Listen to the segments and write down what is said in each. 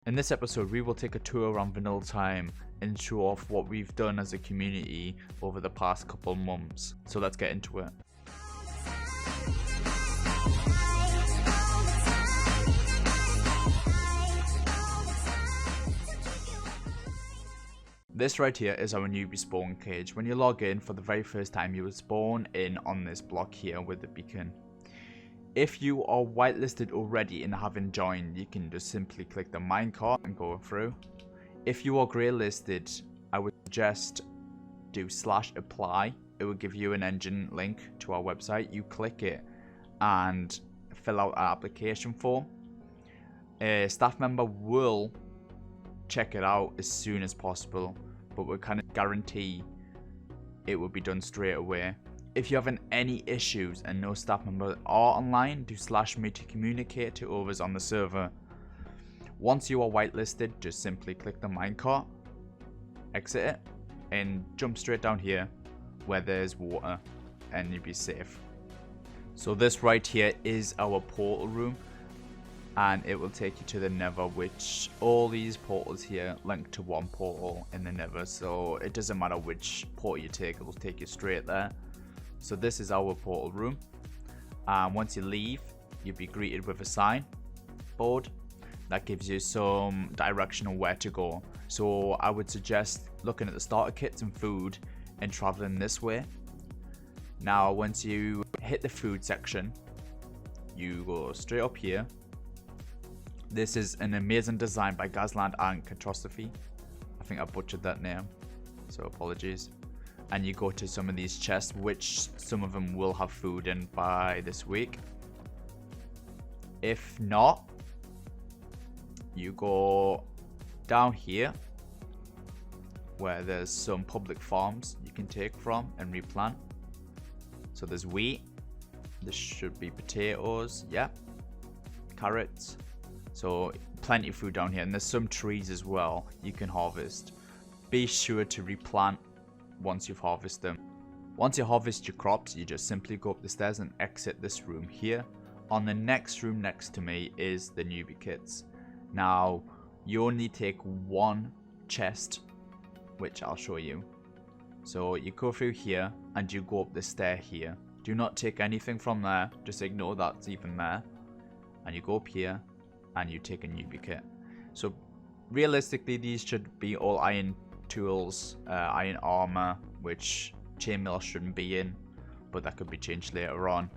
In this episode, we will take a tour around Vanilla Tyme and show off what we've done as a community over the past couple months. So let's get into it. This right here is our Newbie Spawn cage. When you log in for the very first time, you will spawn in on this block here with the beacon. If you are whitelisted already and haven't joined, you can just simply click the minecart and go through. If you are grey listed, I would suggest do /apply. It will give you an engine link to our website. You click it and fill out an application form. A staff member will check it out as soon as possible, but we'll kind of guarantee it will be done straight away. If you're having any issues and no staff members are online, do /me to communicate to others on the server. Once you are whitelisted, just simply click the minecart, exit it, and jump straight down here where there's water and you'll be safe. So this right here is our portal room, and it will take you to the Nether, which all these portals here link to one portal in the Nether, so it doesn't matter which portal you take, it will take you straight there. So this is our portal room, and once you leave, you'll be greeted with a sign board that gives you some direction on where to go. So I would suggest looking at the starter kits and food and traveling this way. Now once you hit the food section, you go straight up here. This is an amazing design by Gazland and Catastrophe. I think I butchered that name, so apologies. And you go to some of these chests, which some of them will have food in by this week. If not, you go down here where there's some public farms you can take from and replant. So there's wheat, this should be potatoes, yeah, carrots. So plenty of food down here, and there's some trees as well you can harvest. Be sure to replant once you've harvested them. Once you harvest your crops, you just simply go up the stairs and exit this room here. On the next room next to me is the newbie kits. Now you only take one chest, which I'll show you. So you go through here and you go up the stair here. Do not take anything from there, just ignore that's even there. And you go up here and you take a newbie kit. So realistically, these should be all iron tools, iron armor, which chainmail shouldn't be in, but that could be changed later on.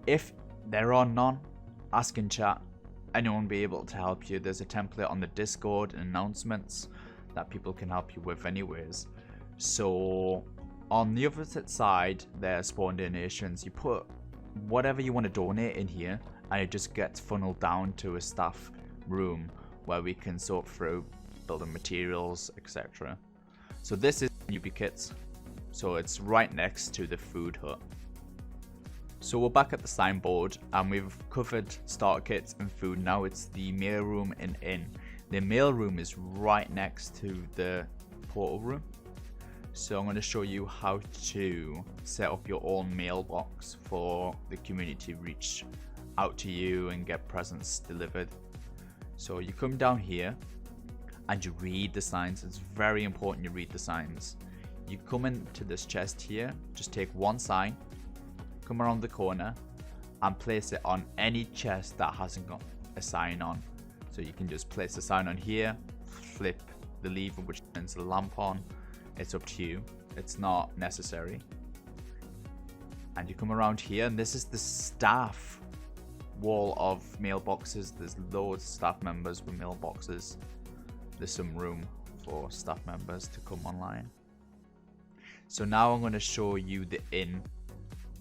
If there are none, ask in chat. Anyone will be able to help you. There's a template on the Discord and announcements that people can help you with anyways. So on the other side, there's spawn donations. You put whatever you want to donate in here, and it just gets funneled down to a staff room where we can sort through building materials, etc. So this is newbie kits, so it's right next to the food hut. So we're back at the signboard and we've covered starter kits and food. Now it's the mail room and inn. The mail room is right next to the portal room, so I'm going to show you how to set up your own mailbox for the community to reach out to you and get presents delivered. So you come down here and you read the signs. It's very important you read the signs. You come into this chest here, just take one sign, come around the corner and place it on any chest that hasn't got a sign on. So you can just place the sign on here, flip the lever which turns the lamp on. It's up to you, it's not necessary. And you come around here, and this is the staff wall of mailboxes. There's loads of staff members with mailboxes. There's some room for staff members to come online. So now I'm going to show you the inn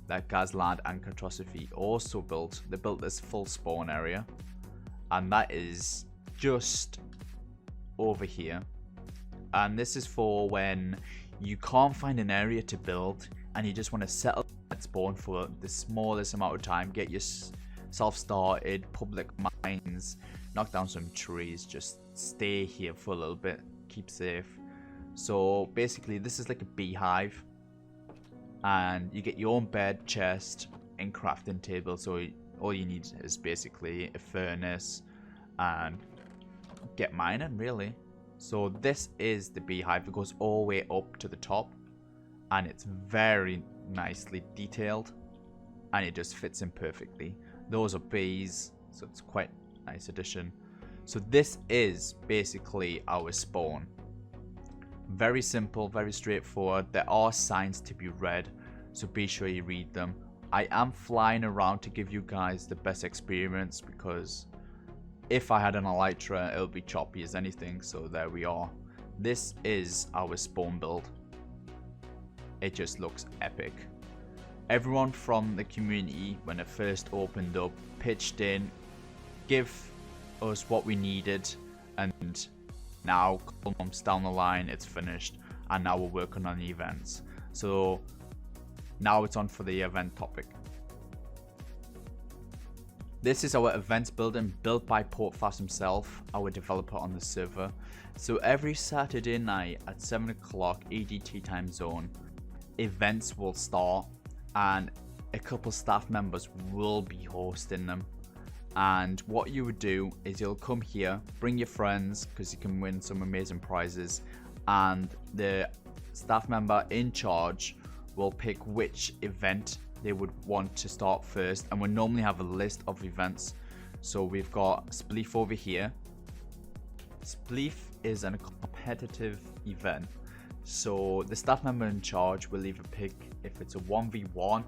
that Gazland and Catastrophe also built. They built this full spawn area, and that is just over here. And this is for when you can't find an area to build and you just want to settle at spawn for the smallest amount of time, get yourself started, public mines, knock down some trees, just stay here for a little bit, keep safe. So basically this is like a beehive, and you get your own bed, chest and crafting table. So all you need is basically a furnace and get mining really. So this is the beehive. It goes all the way up to the top, and it's very nicely detailed, and it just fits in perfectly. Those are bees, so it's quite a nice addition. So this is basically our spawn. Very simple, very straightforward. There are signs to be read, so be sure you read them. I am flying around to give you guys the best experience, because if I had an elytra, it would be choppy as anything. So there we are. This is our spawn build. It just looks epic. Everyone from the community, when it first opened up, pitched in, give us what we needed, and now a couple months down the line, it's finished, and now we're working on the events. So now it's on for the event topic. This is our events building, built by Portfast himself, our developer on the server. So every Saturday night at 7 o'clock EDT time zone, events will start, and a couple staff members will be hosting them. And what you would do is you'll come here, bring your friends, because you can win some amazing prizes, and the staff member in charge will pick which event they would want to start first. And we normally have a list of events. So we've got Spleef over here. Spleef is a competitive event, so the staff member in charge will either pick if it's a 1v1,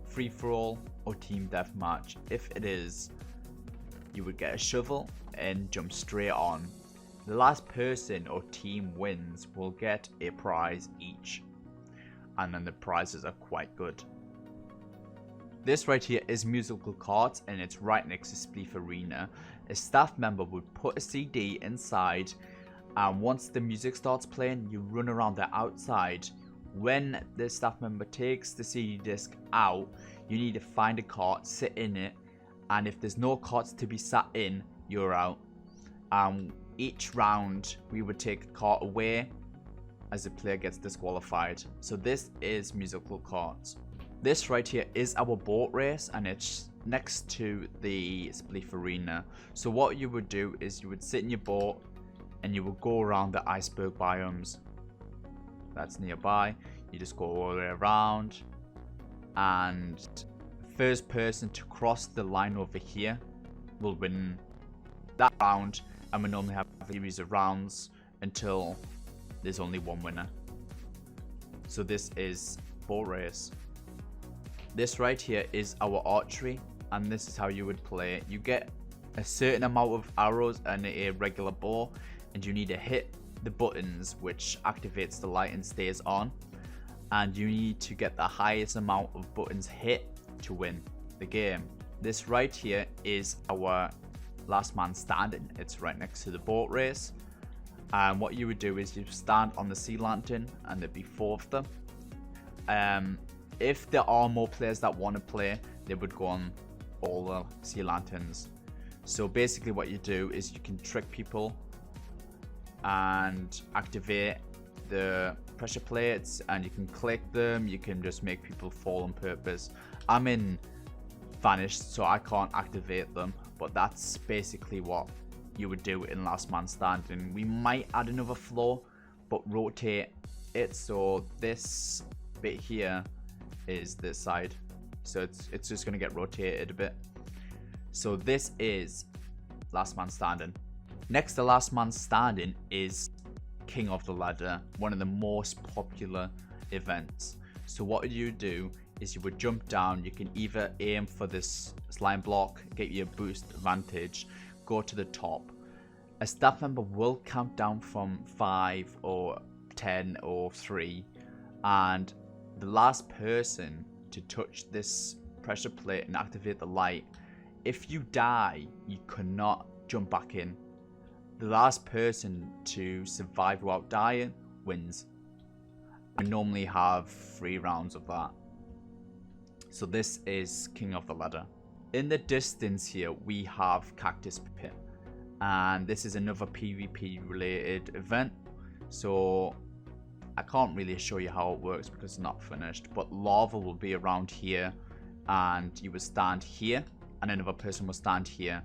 free-for-all, or team deathmatch. If it is, you would get a shovel and jump straight on. The last person or team wins will get a prize each, and then the prizes are quite good. This right here is musical cards, and it's right next to Spleef Arena. A staff member would put a CD inside, and once the music starts playing, you run around the outside. When the staff member takes the CD disc out, you need to find a cart, sit in it, and if there's no carts to be sat in, you're out. Each round we would take a cart away as the player gets disqualified. So this is musical cards. This right here is our boat race, and it's next to the Spleef Arena. So what you would do is you would sit in your boat and you will go around the iceberg biomes that's nearby. You just go all the way around, and first person to cross the line over here will win that round. And we normally have a series of rounds until there's only one winner. So this is boat race. This right here is our archery, and this is how you would play it. You get a certain amount of arrows and a regular bow, and you need to hit the buttons which activates the light and stays on, and you need to get the highest amount of buttons hit to win the game. This right here is our last man standing. It's right next to the boat race, and what you would do is you stand on the sea lantern, and there'd be 4 of them. If there are more players that want to play, they would go on all the sea lanterns. So basically what you do is you can trick people and activate the pressure plates, and you can click them. You can just make people fall on purpose. I'm in vanished, so I can't activate them, but that's basically what you would do in last man standing. We might add another floor, but rotate it so this bit here is this side, so it's just going to get rotated a bit. So this is last man standing. Next to last man standing is King of the Ladder, one of the most popular events. So what you do is you would jump down. You can either aim for this slime block, get you a boost advantage, go to the top. A staff member will count down from 5 or 10 or 3, and the last person to touch this pressure plate and activate the light, if you die, you cannot jump back in. The last person to survive without dying wins. We normally have 3 rounds of that. So this is King of the Ladder. In the distance here, we have Cactus Pit, and this is another PvP related event. So I can't really show you how it works because it's not finished, but lava will be around here, and you will stand here, and another person will stand here,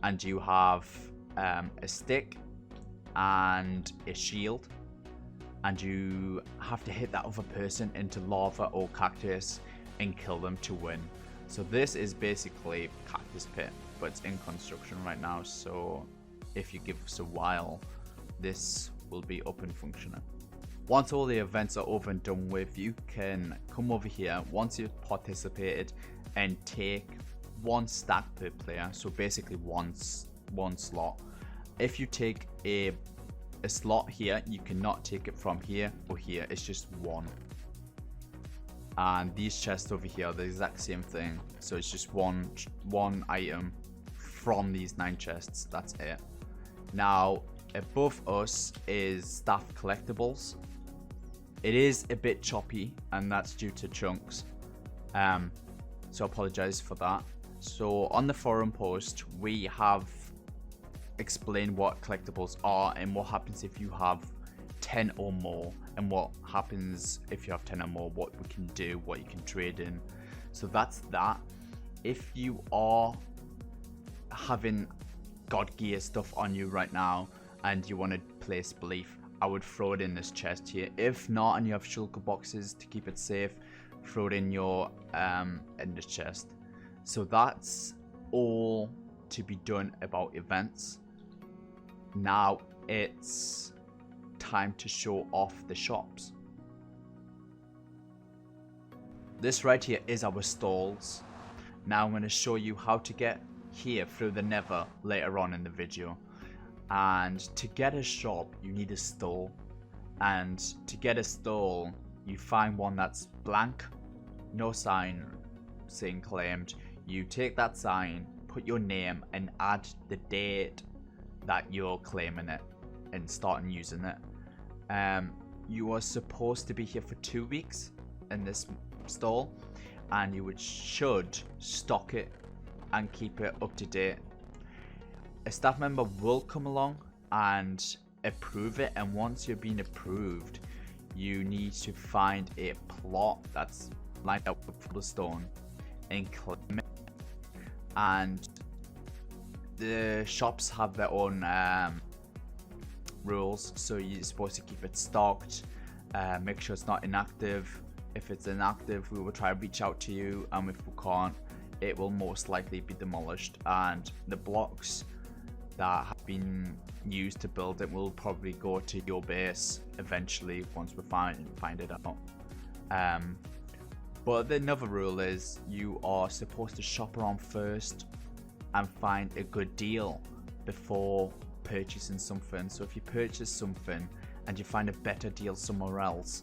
and you have a stick and a shield, and you have to hit that other person into lava or cactus and kill them to win. So this is basically Cactus Pit, but it's in construction right now, so if you give us a while, this will be up and functioning. Once all the events are over and done with, you can come over here once you've participated and take 1 stack per player, so basically one slot. If you take a slot here, you cannot take it from here or here, it's just one. And these chests over here are the exact same thing, so it's just one item from these 9 chests, that's it. Now above us is staff collectibles. It is a bit choppy, and that's due to chunks, so I apologize for that. So on the forum post we have explained what collectibles are and what happens if you have 10 or more, and what happens if you have 10 or more, what we can do, what you can trade in. So that's that. If you are having God gear stuff on you right now and you want to place belief, I would throw it in this chest here. If not, and you have shulker boxes to keep it safe, throw it in your in this chest. So that's all to be done about events. Now it's time to show off the shops. This right here is our stalls. Now I'm going to show you how to get here through the nether later on in the video. And to get a shop you need a stall, and to get a stall you find one that's blank, no sign saying claimed. You take that sign, put your name and add the date that you're claiming it and starting using it. You are supposed to be here for 2 weeks in this stall, and you should stock it and keep it up to date. A staff member will come along and approve it, and once you're being approved you need to find a plot that's lined up with cobblestone and claim it. And the shops have their own rules, so you're supposed to keep it stocked, make sure it's not inactive. If it's inactive we will try to reach out to you, and if we can't, it will most likely be demolished, and the blocks that have been used to build it will probably go to your base eventually once we find it out. But another rule is you are supposed to shop around first and find a good deal before purchasing something. So if you purchase something and you find a better deal somewhere else,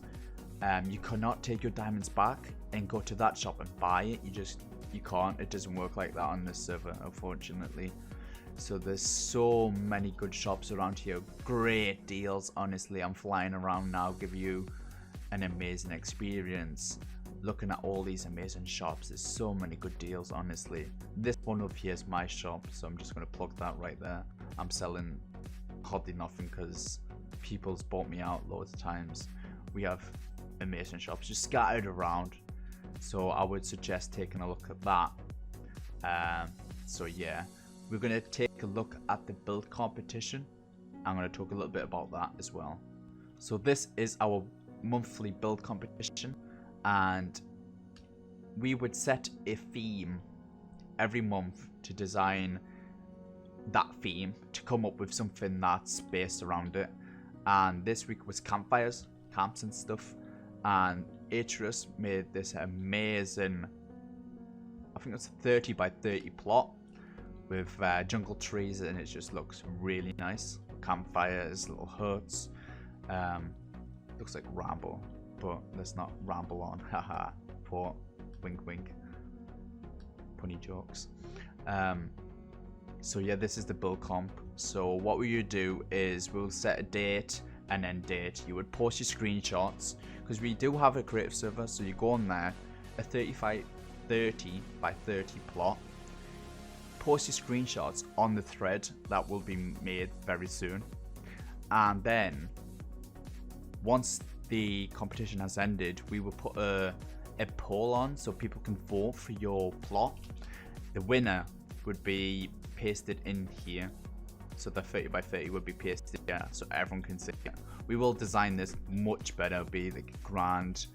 you cannot take your diamonds back and go to that shop and buy it. You can't. It doesn't work like that on this server, unfortunately. So there's so many good shops around here, great deals. Honestly, I'm flying around now, give you an amazing experience looking at all these amazing shops. There's so many good deals, honestly. This one up here is my shop, so I'm just going to plug that right there. I'm selling hardly nothing because people's bought me out loads of times. We have amazing shops just scattered around, so I would suggest taking a look at that. So yeah, we're going to take a look at the build competition. I'm going to talk a little bit about that as well. So this is our monthly build competition, and we would set a theme every month to design that theme, to come up with something that's based around it. And this week was campfires, camps and stuff, and Atrus made this amazing, I think it's a 30 by 30 plot with jungle trees, and it just looks really nice. Campfires, little huts, looks like Rambo, but let's not ramble on. Haha, poor wink wink, punny jokes. So yeah, this is the build comp. So what we would do is we'll set a date and end date. You would post your screenshots, because we do have a creative server, so you go on there, a 30 by 30 plot, post your screenshots on the thread that will be made very soon, and then once the competition has ended, we will put a poll on so people can vote for your plot. The winner would be pasted in here, So the 30 by 30 would be pasted here so everyone can see it. We will design this much better, be like a grand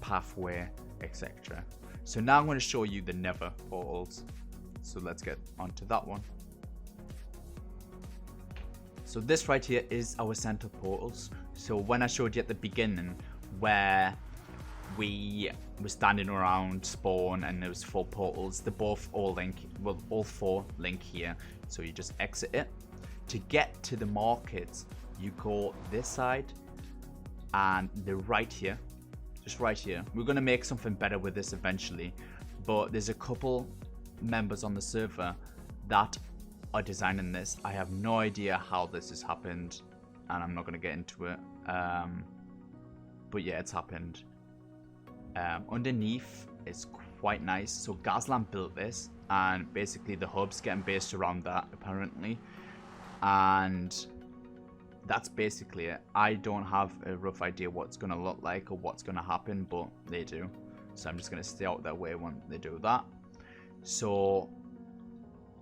pathway, etc. So now I'm going to show you the Nether portals. So let's get onto that one. So this right here is our center portals. So when I showed you at the beginning where we were standing around spawn and there was 4 portals, they both all link, well, all 4 link here. So you just exit it. To get to the market, you go this side and they're right here, just right here. We're going to make something better with this eventually, but there's a couple members on the server that are designing this. I have no idea how this has happened and I'm not going to get into it, but yeah, it's happened. Underneath it's quite nice. So Gazlan built this and basically the hub's getting based around that apparently, and that's basically it. I don't have a rough idea what it's going to look like or what's going to happen, but they do, so I'm just going to stay out their way when they do that. So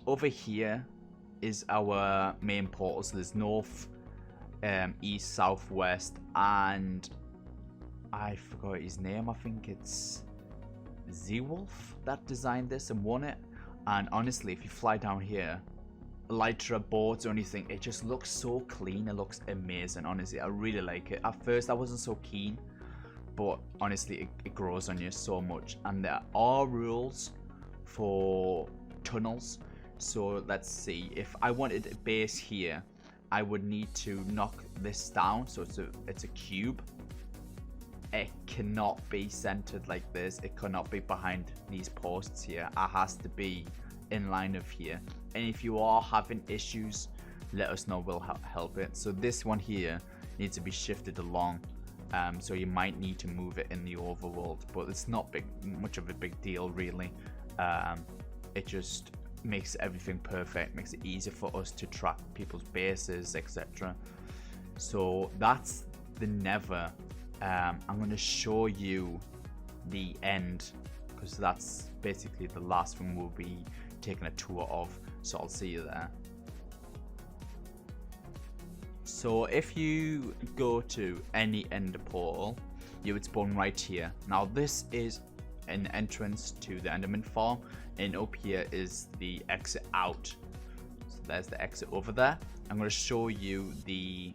over here is our main portal. So there's north, east, south, west, and I forgot his name. I think it's Z-Wolf that designed this and won it. And honestly, if you fly down here, Elytra boards or anything, it just looks so clean. It looks amazing. Honestly, I really like it. At first I wasn't so keen, but honestly it grows on you so much. And there are rules for tunnels. So let's see, if I wanted a base here, I would need to knock this down. So it's a cube. It cannot be centered like this. It cannot be behind these posts here. It has to be in line of here. And if you are having issues, let us know, we'll help it. So this one here needs to be shifted along, so you might need to move it in the overworld, but it's not much of a big deal really. It just makes everything perfect, makes it easier for us to track people's bases, etc. So that's the Nether. I'm going to show you the end, because that's basically the last thing we'll be taking a tour of, so I'll see you there. So if you go to any ender portal, you would spawn right here. Now this is an entrance to the Enderman Farm, and up here is the exit out. So there's the exit over there. I'm going to show you the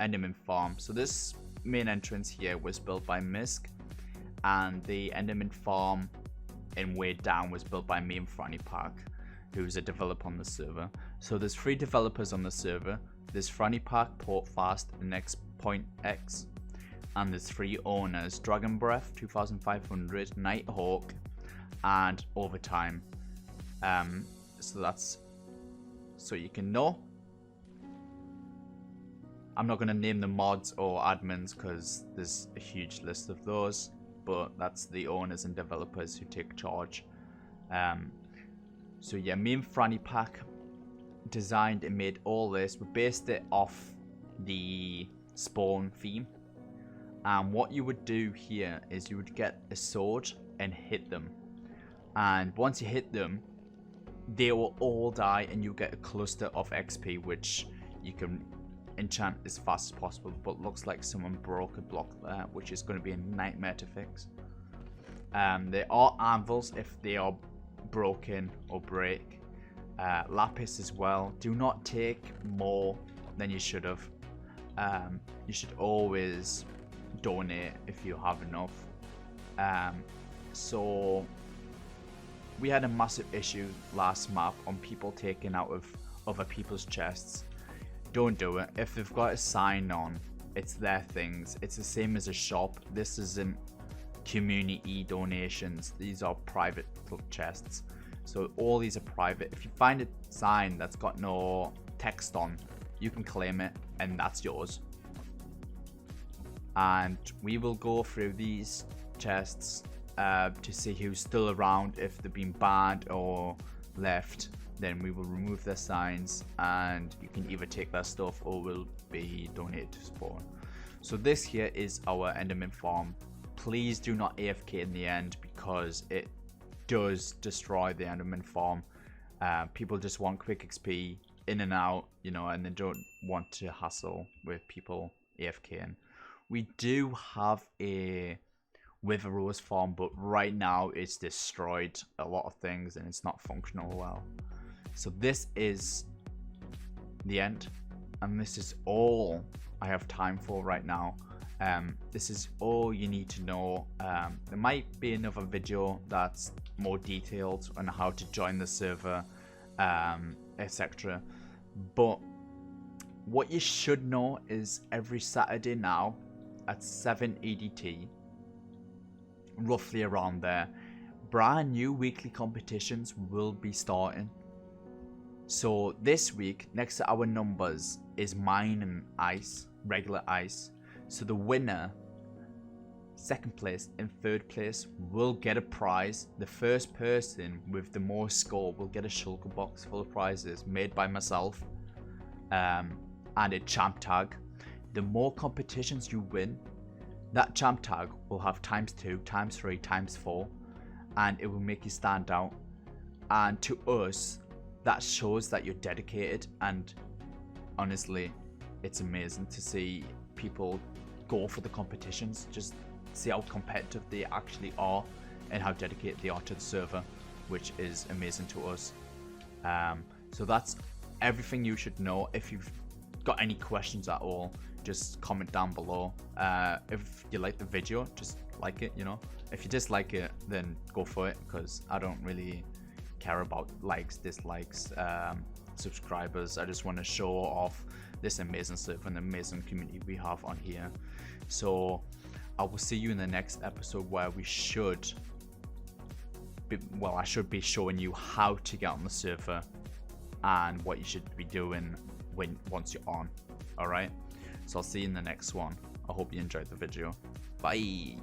Enderman Farm. So this main entrance here was built by Misk, and the Enderman Farm in way down was built by me and Franny Park, who's a developer on the server. So there's 3 developers on the server. There's Franny Park, Portfast, and X.X, and there's 3 owners: Dragon Breath 2500, Nighthawk, and Overtime. So that's so you can know. I'm not going to name the mods or admins because there's a huge list of those, but that's the owners and developers who take charge. So yeah, me and Franny Pack designed and made all this. We based it off the spawn theme, and what you would do here is you would get a sword and hit them, and once you hit them, they will all die and you get a cluster of XP, which you can enchant as fast as possible. But looks like someone broke a block there, which is going to be a nightmare to fix. There are anvils if they are broken or break. Lapis as well. Do not take more than you should have. You should always donate if you have enough. So we had a massive issue last map on people taking out of other people's chests. Don't do it. If they've got a sign on, it's their things. It's the same as a shop. This isn't community donations. These are private chests. So all these are private. If you find a sign that's got no text on, you can claim it and that's yours. And we will go through these chests to see who's still around. If they've been banned or left, then we will remove their signs and you can either take their stuff or will be donated to spawn. So this here is our Enderman Farm. Please do not AFK in the end, because it does destroy the Enderman Farm. People just want quick XP in and out, you know, and they don't want to hassle with people AFKing. We do have a Wither Rose farm, but right now it's destroyed a lot of things and it's not functional well. So this is the end, and this is all I have time for right now. This is all you need to know. There might be another video that's more detailed on how to join the server, etc. But what you should know is every Saturday now at 7 EDT, roughly around there, brand new weekly competitions will be starting. So this week, next to our numbers, is mine and ice, regular ice. So the winner, second place and third place, will get a prize. The first person with the most score will get a shulker box full of prizes made by myself, and a champ tag. The more competitions you win, that champ tag will have ×2, ×3, ×4, and it will make you stand out. And to us, that shows that you're dedicated, and honestly, it's amazing to see people go for the competitions. Just see how competitive they actually are and how dedicated they are to the server, which is amazing to us. So that's everything you should know. If you've got any questions at all, just comment down below. If you like the video, just like it, you know. If you dislike it, then go for it, because I don't really care about likes, dislikes, subscribers. I just want to show off this amazing server and amazing community we have on here. So I will see you in the next episode, where we should be, well, I should be showing you how to get on the server and what you should be doing once you're on. All right, so I'll see you in the next one. I hope you enjoyed the video. Bye.